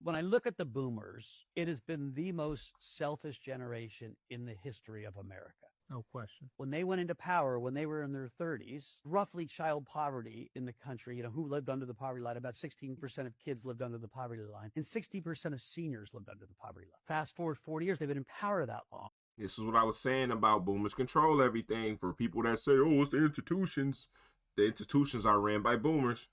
When I look at the boomers, it has been the most selfish generation in the history of America. No question. When they went into power, when they were in their 30s, roughly child poverty in the country, who lived under the poverty line, about 16% of kids lived under the poverty line, and 60% of seniors lived under the poverty line. Fast forward 40 years, they've been in power that long. This is what I was saying about boomers control everything. For people that say, oh, it's the institutions are ran by boomers.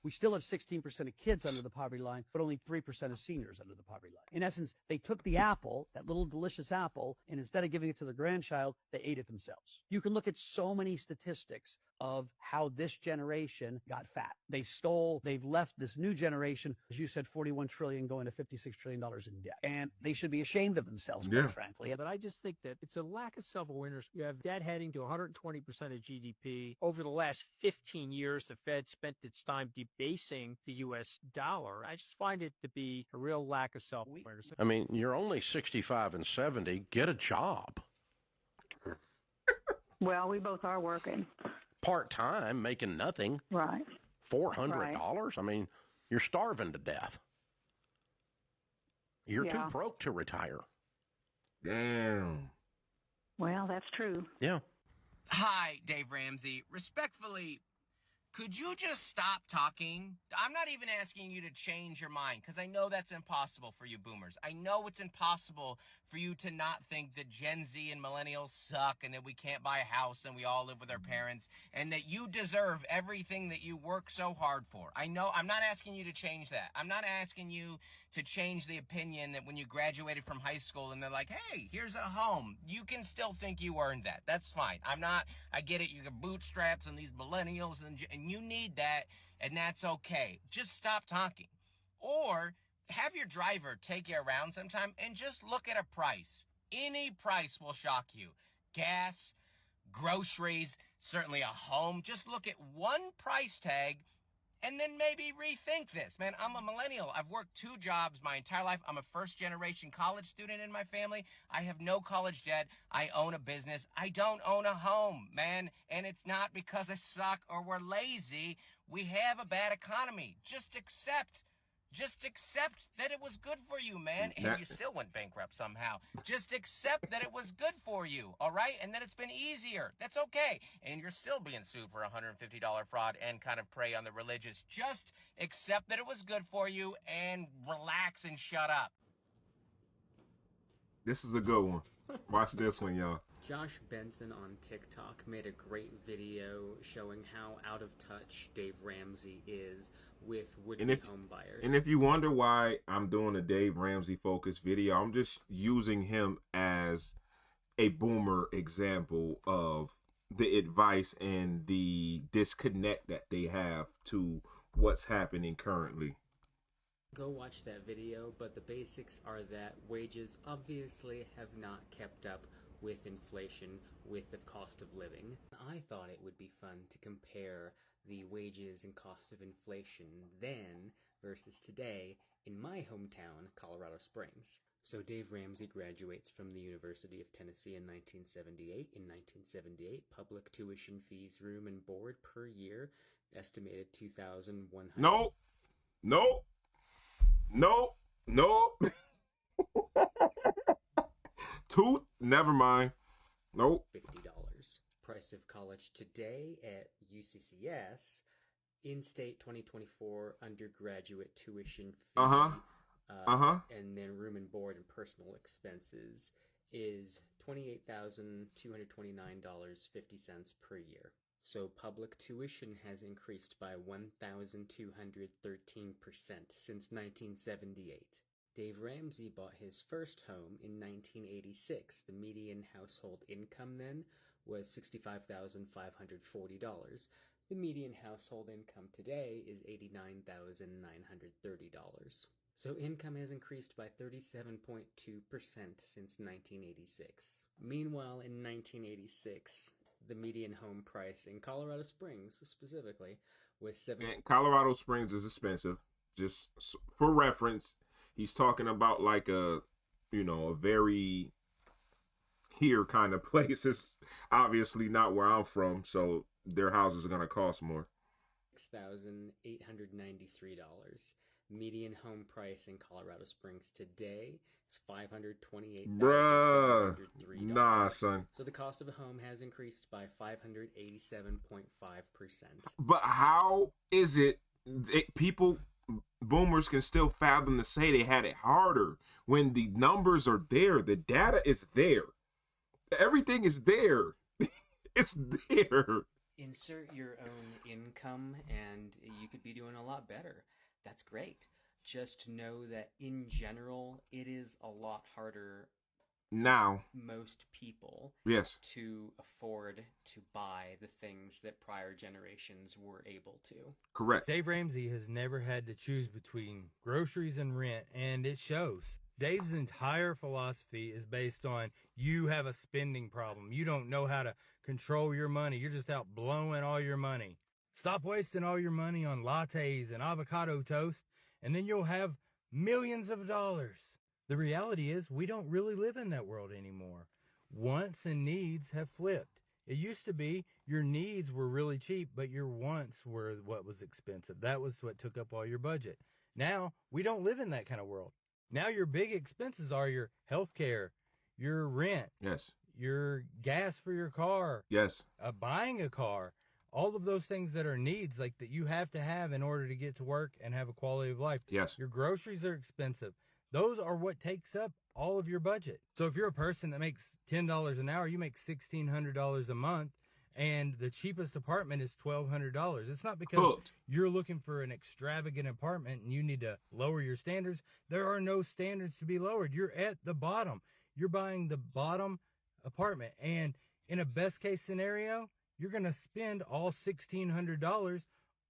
We still have 16% of kids under the poverty line, but only 3% of seniors under the poverty line. In essence, they took the apple, that little delicious apple, and instead of giving it to their grandchild, they ate it themselves. You can look at so many statistics of how this generation got fat. They've left this new generation, as you said, 41 trillion going to $56 trillion in debt. And they should be ashamed of themselves, quite frankly. But I just think that it's a lack of self-awareness. You have debt heading to 120% of GDP. Over the last 15 years, the Fed spent its time debasing the U.S. dollar. I just find it to be a real lack of self-awareness. I mean, you're only 65 and 70. Get a job. Well, we both are working. Part-time, making nothing. Right. $400? Right. I mean, you're starving to death. You're too Yeah. broke to retire. Damn. Well, that's true. Yeah. Hi, Dave Ramsey. Respectfully, could you just stop talking? I'm not even asking you to change your mind, because I know that's impossible for you boomers. I know it's impossible for you to not think that Gen Z and millennials suck and that we can't buy a house and we all live with our parents and that you deserve everything that you work so hard for. I know. I'm not asking you to change that. I'm not asking you to change the opinion that when you graduated from high school and they're like, hey, here's a home, you can still think you earned that. That's fine. I get it. You got bootstraps and these millennials and you need that, and that's okay. Just stop talking. Or have your driver take you around sometime and just look at a price. Any price will shock you. Gas, groceries, certainly a home. Just look at one price tag and then maybe rethink this. Man, I'm a millennial. I've worked 2 jobs my entire life. I'm a first-generation college student in my family. I have no college debt. I own a business. I don't own a home, man. And it's not because I suck or we're lazy. We have a bad economy. Just accept that it was good for you, man. And you still went bankrupt somehow. Just accept that it was good for you, all right? And that it's been easier. That's okay. And you're still being sued for $150 fraud and kind of prey on the religious. Just accept that it was good for you and relax and shut up. This is a good one. Watch this one, y'all. Josh Benson on TikTok made a great video showing how out of touch Dave Ramsey is with would-be home buyers. And if you wonder why I'm doing a Dave Ramsey focused video, I'm just using him as a boomer example of the advice and the disconnect that they have to what's happening currently. Go watch that video, but the basics are that wages obviously have not kept up with inflation, with the cost of living. I thought it would be fun to compare the wages and cost of inflation then versus today in my hometown, Colorado Springs. So Dave Ramsey graduates from the University of Tennessee in 1978. In 1978, public tuition fees, room and board per year, estimated $2,100. No. Never mind. Nope. $50. Price of college today at UCCS, in-state 2024 undergraduate tuition fee, and then room and board and personal expenses is $28,229.50 per year. So public tuition has increased by 1,213% since 1978. Dave Ramsey bought his first home in 1986. The median household income then was $65,540. The median household income today is $89,930. So income has increased by 37.2% since 1986. Meanwhile, in 1986, the median home price in Colorado Springs specifically was Colorado Springs is expensive. Just for reference, he's talking about like a very here kind of place. It's obviously not where I'm from, so their houses are going to cost more. $6,893. Median home price in Colorado Springs today is $528,703. Bruh. Nah, son. So the cost of a home has increased by 587.5%. But how is it people, boomers, can still fathom to say they had it harder when the numbers are there, the data is there, everything is there. It's there. Insert your own income and you could be doing a lot better. That's great. Just know that in general, it is a lot harder Now, most people yes, to afford to buy the things that prior generations were able to. correct. Dave Ramsey has never had to choose between groceries and rent, and it shows. Dave's entire philosophy is based on you have a spending problem. You don't know how to control your money. You're just out blowing all your money. Stop wasting all your money on lattes and avocado toast, and then you'll have millions of dollars. The reality is we don't really live in that world anymore. Wants and needs have flipped. It used to be your needs were really cheap, but your wants were what was expensive. That was what took up all your budget. Now, we don't live in that kind of world. Now your big expenses are your health care, your rent, Yes, your gas for your car, yes, buying a car, all of those things that are needs like that you have to have in order to get to work and have a quality of life. yes. Your groceries are expensive. Those are what takes up all of your budget. So if you're a person that makes $10 an hour, you make $1,600 a month, and the cheapest apartment is $1,200. It's not because Hooked. you're looking for an extravagant apartment and you need to lower your standards. There are no standards to be lowered. You're at the bottom. You're buying the bottom apartment. And in a best case scenario, you're going to spend all $1,600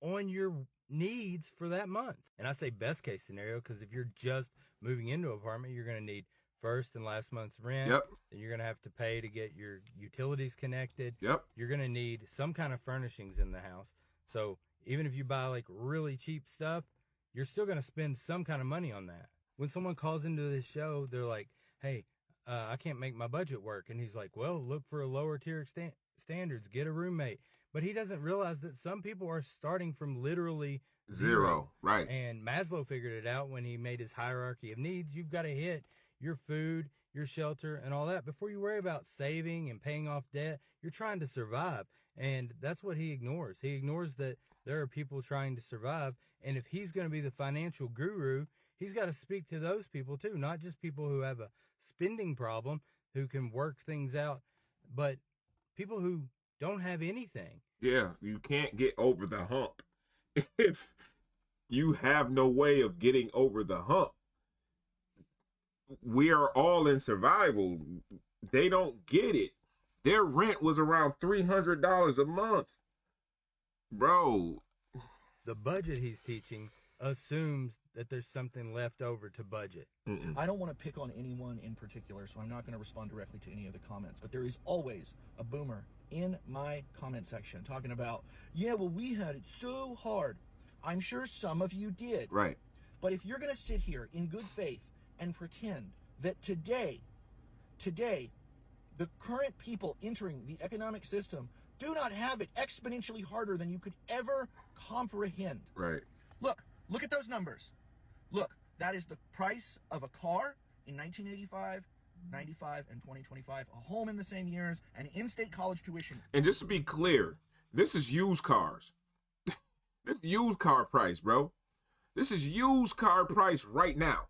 on your needs for that month. And I say best case scenario because if you're just moving into an apartment, you're going to need first and last month's rent. Yep. Then you're going to have to pay to get your utilities connected. Yep. You're going to need some kind of furnishings in the house. So even if you buy like really cheap stuff, you're still going to spend some kind of money on that. When someone calls into this show, they're like, hey, I can't make my budget work. And he's like, well, look for a lower tier standards, get a roommate. But he doesn't realize that some people are starting from literally Zero. Right. And Maslow figured it out when he made his hierarchy of needs. You've got to hit your food, your shelter, and all that before you worry about saving and paying off debt. You're trying to survive. And that's what he ignores. He ignores that there are people trying to survive. And if he's going to be the financial guru, he's got to speak to those people too, not just people who have a spending problem, who can work things out, but people who don't have anything. Yeah, you can't get over the hump. If you have no way of getting over the hump, we are all in survival. They don't get it. Their rent was around $300 a month. Bro. The budget he's teaching assumes that there's something left over to budget. Mm-mm. I don't want to pick on anyone in particular, so I'm not going to respond directly to any of the comments, but there is always a boomer in my comment section talking about, yeah, well, we had it so hard. I'm sure some of you did. Right. But if you're going to sit here in good faith and pretend that today, the current people entering the economic system do not have it exponentially harder than you could ever comprehend. Right. Look at those numbers. Look, that is the price of a car in 1985, 95, and 2025, a home in the same years, and in-state college tuition. And just to be clear, this is used cars. This is used car price, bro. This is used car price right now.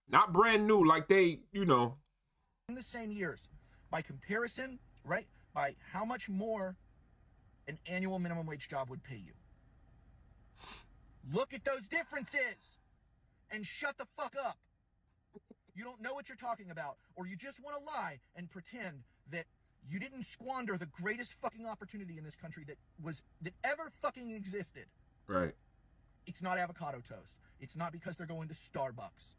Not brand new like they, you know. In the same years. By comparison, right, by how much more an annual minimum wage job would pay you. Look at those differences and shut the fuck up. You don't know what you're talking about, or you just want to lie and pretend that you didn't squander the greatest fucking opportunity in this country that ever fucking existed. Right. It's not avocado toast. It's not because they're going to Starbucks.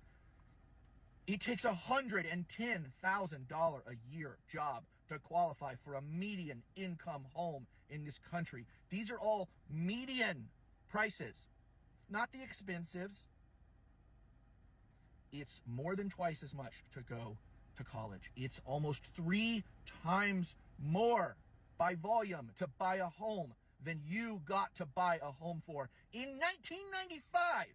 It takes $110,000 a year job to qualify for a median income home in this country. These are all median prices, not the expensives. It's more than twice as much to go to college. It's almost 3 times more by volume to buy a home than you got to buy a home for in 1995.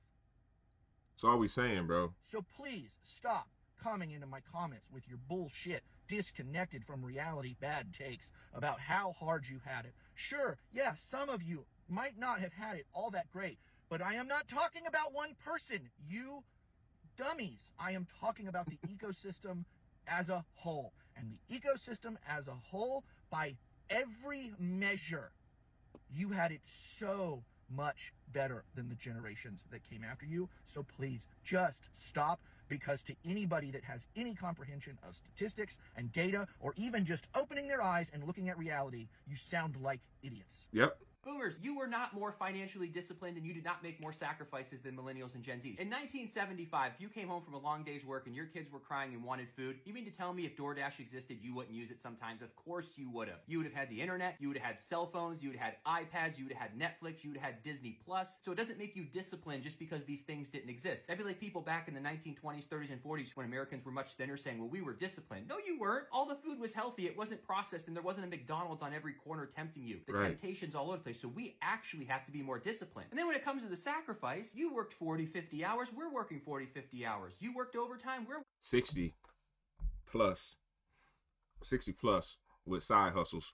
That's all we saying, bro. So please stop coming into my comments with your bullshit, disconnected from reality bad takes about how hard you had it. Sure, yeah, some of you might not have had it all that great, but I am not talking about one person, you dummies. I am talking about the ecosystem as a whole. And the ecosystem as a whole, by every measure, you had it so much better than the generations that came after you. So please just stop, because to anybody that has any comprehension of statistics and data, or even just opening their eyes and looking at reality, you sound like idiots. Yep. Boomers, you were not more financially disciplined and you did not make more sacrifices than millennials and Gen Zs. In 1975, if you came home from a long day's work and your kids were crying and wanted food, you mean to tell me if DoorDash existed, you wouldn't use it sometimes? Of course you would have. You would have had the internet, you would have had cell phones, you would have had iPads, you would have had Netflix, you would have had Disney Plus. So it doesn't make you disciplined just because these things didn't exist. That'd be like people back in the 1920s, 30s, and 40s when Americans were much thinner saying, well, we were disciplined. No, you weren't. All the food was healthy. It wasn't processed, and there wasn't a McDonald's on every corner tempting you. The temptation's all over the place. So we actually have to be more disciplined. And then when it comes to the sacrifice, you worked 40, 50 hours. We're working 40, 50 hours. You worked overtime. We're 60 plus with side hustles.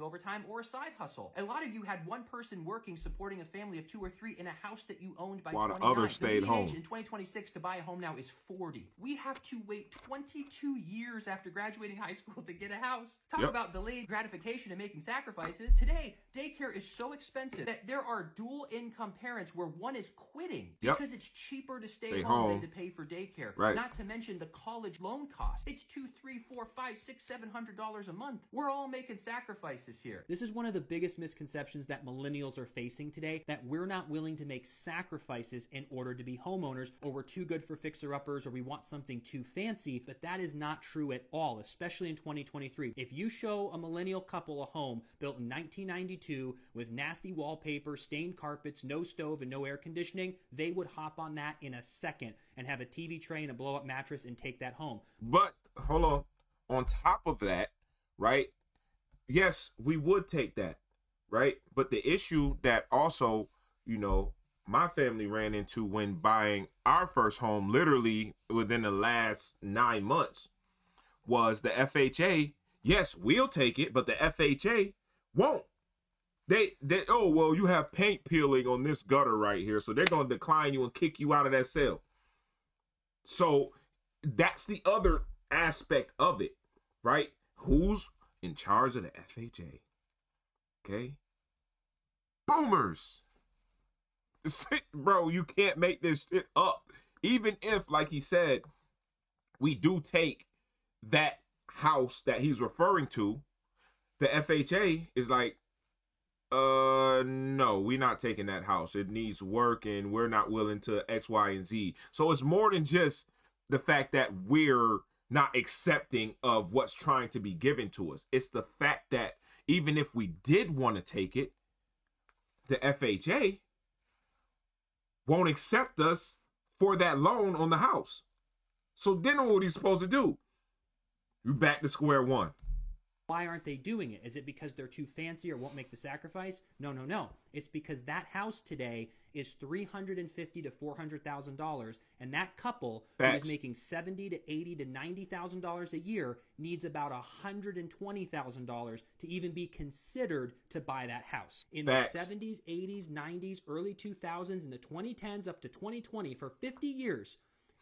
Overtime or a side hustle. A lot of you had one person working, supporting a family of 2 or 3 in a house that you owned by while 29. the others stayed home. In 2026 to buy a home now is 40. We have to wait 22 years after graduating high school to get a house. Talk about delayed gratification and making sacrifices. Today, daycare is so expensive that there are dual income parents where one is quitting because it's cheaper to stay home than to pay for daycare. Not to mention the college loan cost. It's $200, $300, $400, $600, $700 a month. We're all making sacrifices here. This is one of the biggest misconceptions that millennials are facing today, that we're not willing to make sacrifices in order to be homeowners, or we're too good for fixer-uppers, or we want something too fancy, but that is not true at all, especially in 2023. If you show a millennial couple a home built in 1992 with nasty wallpaper, stained carpets, no stove, and no air conditioning, they would hop on that in a second and have a TV tray and a blow-up mattress and take that home. But, hold on. On top of that, right? Yes, we would take that, right? But the issue that also, you know, my family ran into when buying our first home, literally within the last 9 months, was the FHA. Yes, we'll take it, but the FHA won't. They oh, well, you have paint peeling on this gutter right here, so they're going to decline you and kick you out of that sale. So that's the other aspect of it, right? Who's in charge of the FHA? Okay, boomers. Bro, you can't make this shit up. Even if, like he said, we do take that house that he's referring to, the FHA is like, no, we're not taking that house. It needs work and we're not willing to X, Y, and Z. So it's more than just the fact that we're not accepting of what's trying to be given to us. It's the fact that even if we did want to take it, the FHA won't accept us for that loan on the house. So then what are you supposed to do? You back to square one. Why aren't they doing it? Is it because they're too fancy or won't make the sacrifice? No, no, no. It's because that house today is $350,000 to $400,000, and that couple who is making $70,000 to $80,000 to $90,000 a year needs about $120,000 to even be considered to buy that house. In the 70s, 80s, 90s, early 2000s, and the 2010s up to 2020, for 50 years,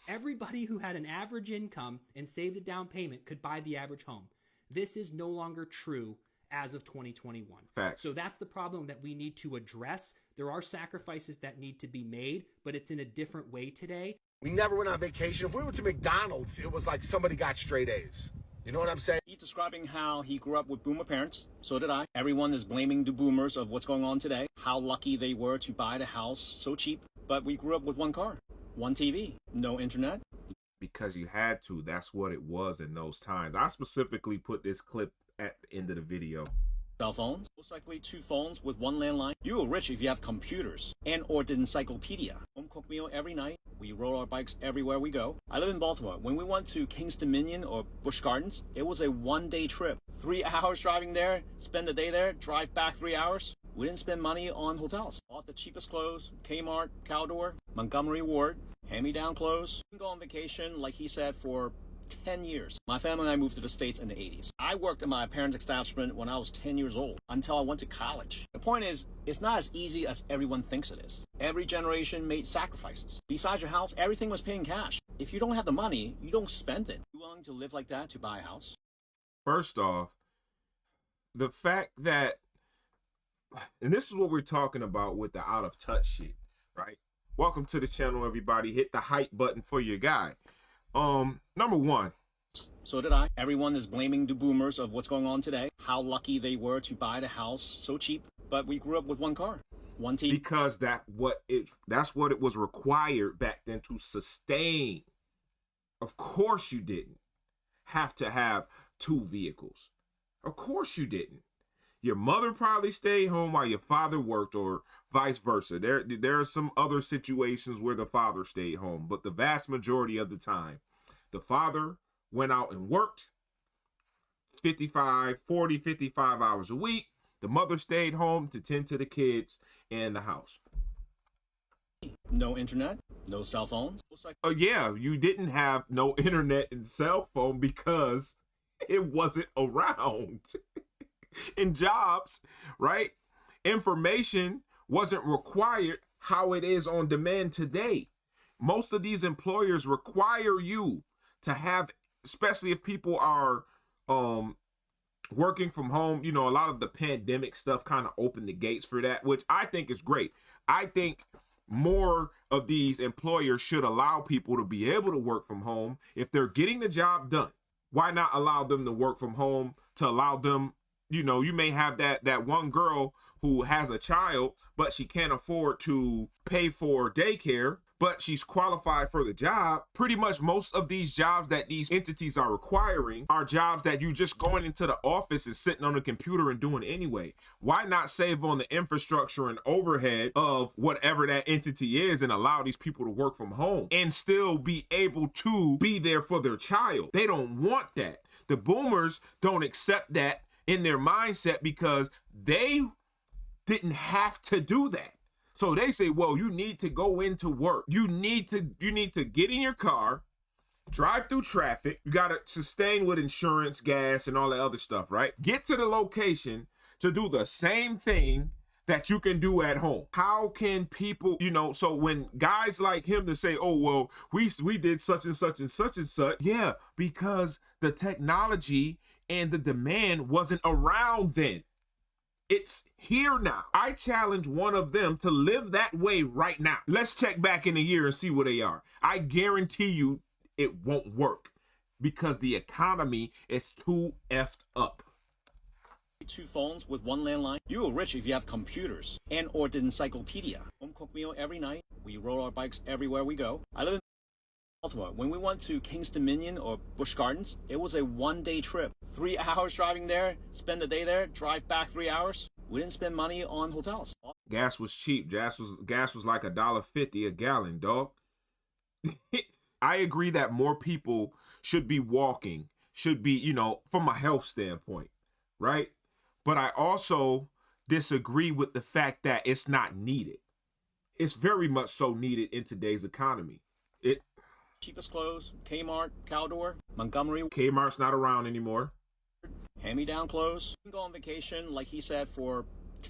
everybody who had an average income and saved a down payment could buy the average home. This is no longer true as of 2021. So that's the problem that we need to address. There are sacrifices that need to be made, but it's in a different way today. We never went on vacation. If we went to McDonald's, it was like somebody got straight A's. You know what I'm saying? He's describing how he grew up with boomer parents. So did I. Everyone is blaming the boomers of what's going on today. How lucky they were to buy the house so cheap. But we grew up with one car, one TV, no internet. Because you had to. That's what it was in those times. I specifically put this clip at the end of the video. Cell phones, most likely 2 phones with 1 landline. You are rich if you have computers and or the encyclopedia. Home cooked meal every night. We rode our bikes everywhere we go. I live in Baltimore. When we went to King's Dominion or Busch Gardens, it was a 1-day trip. 3 hours driving there, spend the day there, drive back 3 hours. We didn't spend money on hotels. Bought the cheapest clothes, Kmart, Caldor, Montgomery Ward, hand-me-down clothes. We can go on vacation, like he said, for 10 years. My family and I moved to the States in the 80s. I worked at my parents' establishment when I was 10 years old, until I went to college. The point is, it's not as easy as everyone thinks it is. Every generation made sacrifices. Besides your house, everything was paying cash. If you don't have the money, you don't spend it. You willing to live like that to buy a house? First off, the fact that, and this is what we're talking about with the out of touch shit, right? Welcome to the channel, everybody. Hit the hype button for your guy. Number one. So did I. Everyone is blaming the boomers of what's going on today. How lucky they were to buy the house so cheap. But we grew up with one car, one TV. Because that's what it was required back then to sustain. Of course you didn't have to have two vehicles. Of course you didn't. Your mother probably stayed home while your father worked, or vice versa. There are some other situations where the father stayed home, but the vast majority of the time, the father went out and worked 55 hours a week. The mother stayed home to tend to the kids and the house. No internet, no cell phones. Oh yeah, you didn't have no internet and cell phone because it wasn't around. In jobs, right? Information wasn't required how it is on demand today. Most of these employers require you to have, especially if people are working from home. You know, a lot of the pandemic stuff kind of opened the gates for that, which I think is great. I think more of these employers should allow people to be able to work from home if they're getting the job done. Why not allow them to work from home, to allow them, you know, you may have that one girl who has a child, but she can't afford to pay for daycare, but she's qualified for the job. Pretty much most of these jobs that these entities are requiring are jobs that you just going into the office and sitting on the computer and doing anyway. Why not save on the infrastructure and overhead of whatever that entity is and allow these people to work from home and still be able to be there for their child? They don't want that. The boomers don't accept that in their mindset because they didn't have to do that. So they say, well, you need to go into work. You need to get in your car, drive through traffic. You got to sustain with insurance, gas, and all that other stuff, right? Get to the location to do the same thing that you can do at home. How can people, you know, so when guys like him to say, oh, well, we did such and such and such and such. Yeah, because the technology and the demand wasn't around then. It's here now. I challenge one of them to live that way right now. Let's check back in a year and see where they are. I guarantee you it won't work because the economy is too effed up. Two phones with one landline. You are rich if you have computers and or the encyclopedia. Home cooked meal every night. We roll our bikes everywhere we go. I live in Baltimore. When we went to King's Dominion or Busch Gardens, it was a one-day trip. 3 hours driving there, spend the day there, drive back 3 hours. We didn't spend money on hotels. Gas was cheap. Gas was like $1.50 a gallon, dog. I agree that more people should be walking, should be, you know, from a health standpoint, right? But I also disagree with the fact that it's not needed. It's very much so needed in today's economy. Cheapest clothes, Kmart, Caldor, Montgomery. Kmart's not around anymore. Hand-me-down clothes. We can go on vacation, like he said, for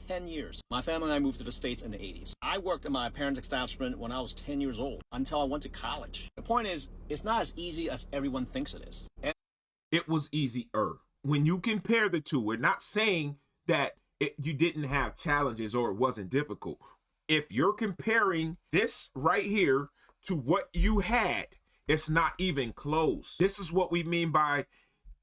10 years. My family and I moved to the States in the 80s. I worked at my parents' establishment when I was 10 years old, until I went to college. The point is, it's not as easy as everyone thinks it is. It was easier. When you compare the two, we're not saying that you didn't have challenges or it wasn't difficult. If you're comparing this right here to what you had, it's not even close. This is what we mean by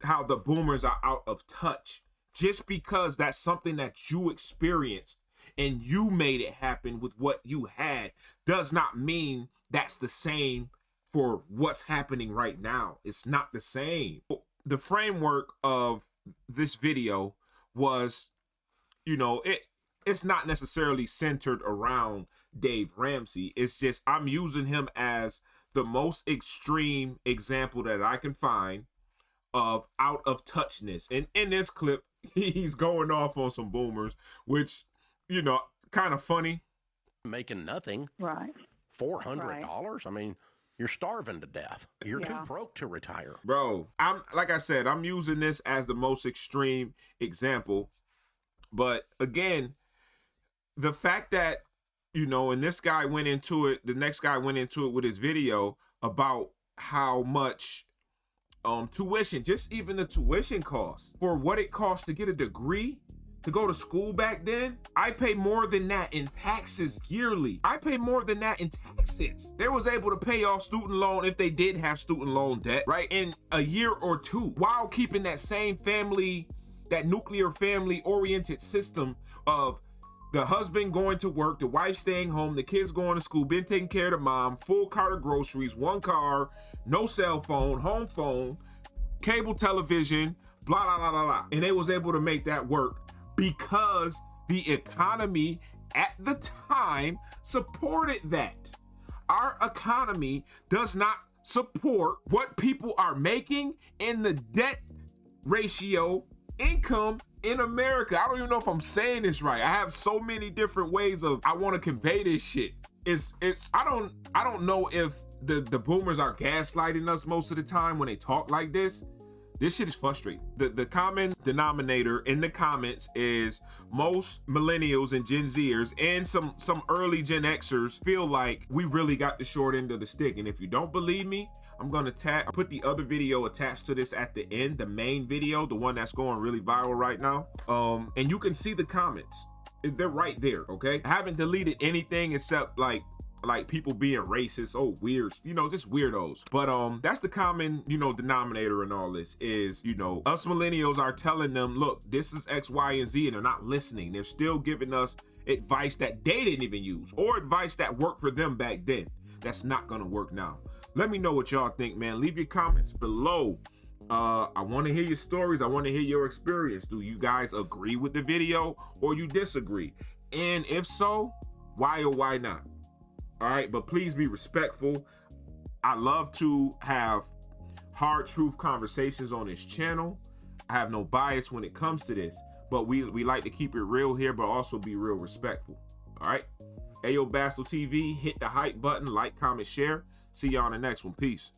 how the boomers are out of touch. Just because that's something that you experienced and you made it happen with what you had does not mean that's the same for what's happening right now. It's not the same. The framework of this video was, you know, it's not necessarily centered around Dave Ramsey. It's just I'm using him as the most extreme example that I can find of out of touchness. And in this clip, he's going off on some boomers, which you know, kind of funny. Making nothing. Right. $400? I mean, you're starving to death. You're too broke to retire. Bro, like I said, I'm using this as the most extreme example. But again, the fact that, you know, and this guy went into it, the next guy went into it with his video about how much tuition, just even the tuition costs for what it costs to get a degree, to go to school back then. I pay more than that in taxes yearly. I pay more than that in taxes. They was able to pay off student loan if they did have student loan debt, right, in a year or two, while keeping that same family, that nuclear family oriented system of the husband going to work, the wife staying home, the kids going to school, been taking care of the mom, full cart of groceries, one car, no cell phone, home phone, cable television, blah, blah, blah, blah, blah. And they was able to make that work because the economy at the time supported that. Our economy does not support what people are making in the debt ratio income in America. I don't even know if I'm saying this right. I have so many different ways of I want to convey this shit. I don't know if the boomers are gaslighting us most of the time when they talk like this. This shit is frustrating. The common denominator in the comments is most millennials and Gen Zers and some early Gen Xers feel like we really got the short end of the stick. And if you don't believe me, I'm gonna put the other video attached to this at the end, the main video, the one that's going really viral right now. And you can see the comments. They're right there, okay? I haven't deleted anything except like people being racist, oh weird, you know, just weirdos. But that's the common, you know, denominator in all this is, you know, us millennials are telling them, look, this is X, Y, and Z, and they're not listening. They're still giving us advice that they didn't even use, or advice that worked for them back then. That's not gonna work now. Let me know what y'all think, man. Leave your comments below. I want to hear your stories. I want to hear your experience. Do you guys agree with the video or you disagree? And if so, why or why not? All right, but please be respectful. I love to have hard truth conversations on this channel. I have no bias when it comes to this, but we like to keep it real here, but also be real respectful. All right, AYO Bastle TV, hit the hype button, like, comment, share. See y'all on the next one. Peace.